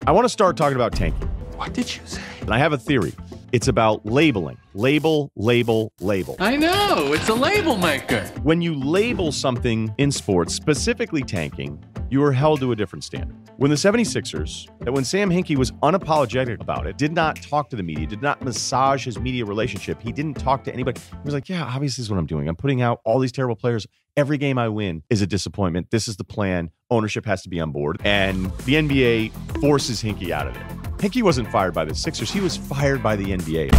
I want to start talking about tanking. What did you say? And I have a theory. It's about labeling. Label, label, label. I know, it's a label maker. When you label something in sports, specifically tanking, you are held to a different standard. When the 76ers, that when Sam Hinkie was unapologetic about it, did not talk to the media, did not massage his media relationship, he didn't talk to anybody. He was like, yeah, obviously this is what I'm doing. I'm putting out all these terrible players. Every game I win is a disappointment. This is the plan. Ownership has to be on board. And the NBA forces Hinkie out of it. Hinkie wasn't fired by the Sixers. He was fired by the NBA.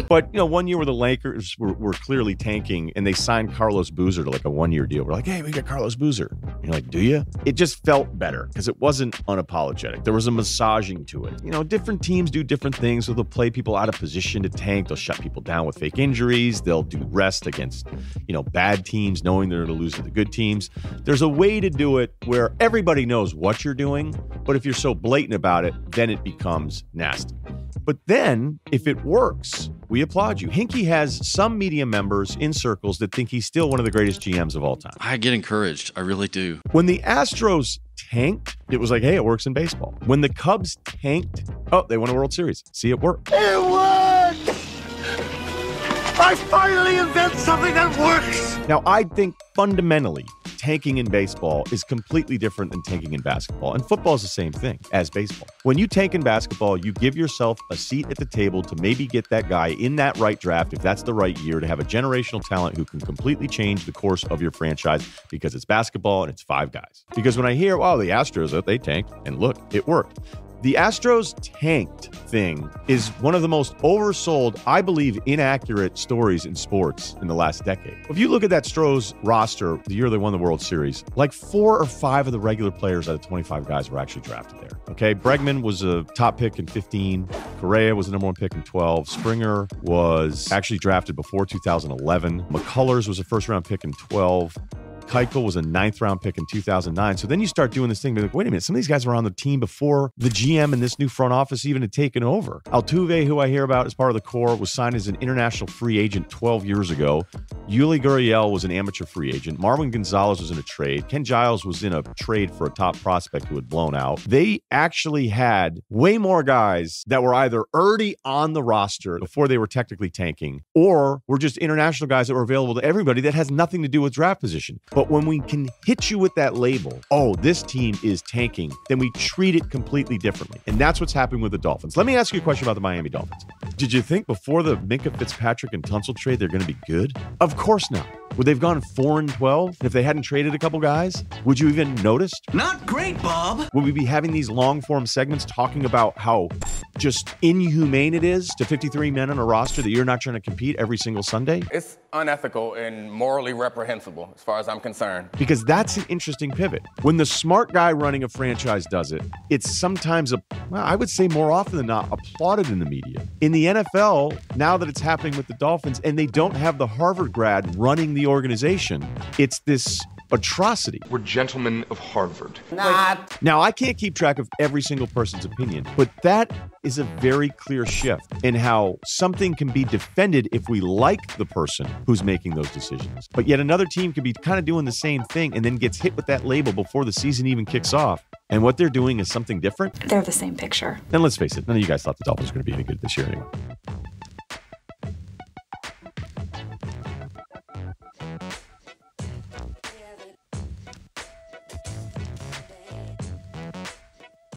But, you know, one year where the Lakers were clearly tanking and they signed Carlos Boozer to like a one-year deal. We're like, hey, we got Carlos Boozer. And you're like, do you? It just felt better because it wasn't unapologetic. There was a massaging to it. You know, different teams do different things. So they'll play people out of position to tank. They'll shut people down with fake injuries. They'll do rest against, you know, bad teams, knowing they're going to lose to the good teams. There's a way to do it where everybody knows what you're doing. But if you're so blatant about it, then it becomes nasty. But then, if it works, we applaud you. Hinkie has some media members in circles that think he's still one of the greatest GMs of all time. I get encouraged. I really do. When the Astros tanked, it was like, hey, it works in baseball. When the Cubs tanked, oh, they won a World Series. See, it worked. It worked! I finally invented something that works! Now, I think fundamentally, tanking in baseball is completely different than tanking in basketball. And football is the same thing as baseball. When you tank in basketball, you give yourself a seat at the table to maybe get that guy in that right draft, if that's the right year, to have a generational talent who can completely change the course of your franchise because it's basketball and it's five guys. Because when I hear, oh, the Astros, they tanked, and look, it worked. The Astros tanked thing is one of the most oversold, I believe, inaccurate stories in sports in the last decade. If you look at that Astros roster, the year they won the World Series, like 4 or 5 of the regular players out of 25 guys were actually drafted there. Okay, Bregman was a top pick in 15. Correa was the number 1 pick in 12. Springer was actually drafted before 2011. McCullers was a first-round pick in 12. Keuchel was a 9th-round pick in 2009. So then you start doing this thing. Like, wait a minute, some of these guys were on the team before the GM and this new front office even had taken over. Altuve, who I hear about as part of the core, was signed as an international free agent 12 years ago. Yuli Gurriel was an amateur free agent. Marwin Gonzalez was in a trade. Ken Giles was in a trade for a top prospect who had blown out. They actually had way more guys that were either already on the roster before they were technically tanking, or were just international guys that were available to everybody that has nothing to do with draft position. But when we can hit you with that label, oh, this team is tanking, then we treat it completely differently. And that's what's happening with the Dolphins. Let me ask you a question about the Miami Dolphins. Did you think before the Minkah Fitzpatrick and Tunsil trade, they're going to be good? Of course not. Would they have gone 4-12 if they hadn't traded a couple guys? Would you even noticed? Not great, Bob. Would we be having these long-form segments talking about how just inhumane it is to 53 men on a roster that you're not trying to compete every single Sunday? It's unethical and morally reprehensible as far as I'm concerned. Because that's an interesting pivot. When the smart guy running a franchise does it, it's sometimes, I would say more often than not, applauded in the media. In the NFL, now that it's happening with the Dolphins, and they don't have the Harvard grad running the organization, it's this atrocity. We're gentlemen of Harvard. Not. Now, I can't keep track of every single person's opinion, but that is a very clear shift in how something can be defended if we like the person who's making those decisions. But yet another team could be kind of doing the same thing and then gets hit with that label before the season even kicks off. And what they're doing is something different. They're the same picture. And let's face it, none of you guys thought the Dolphins were going to be any good this year anyway.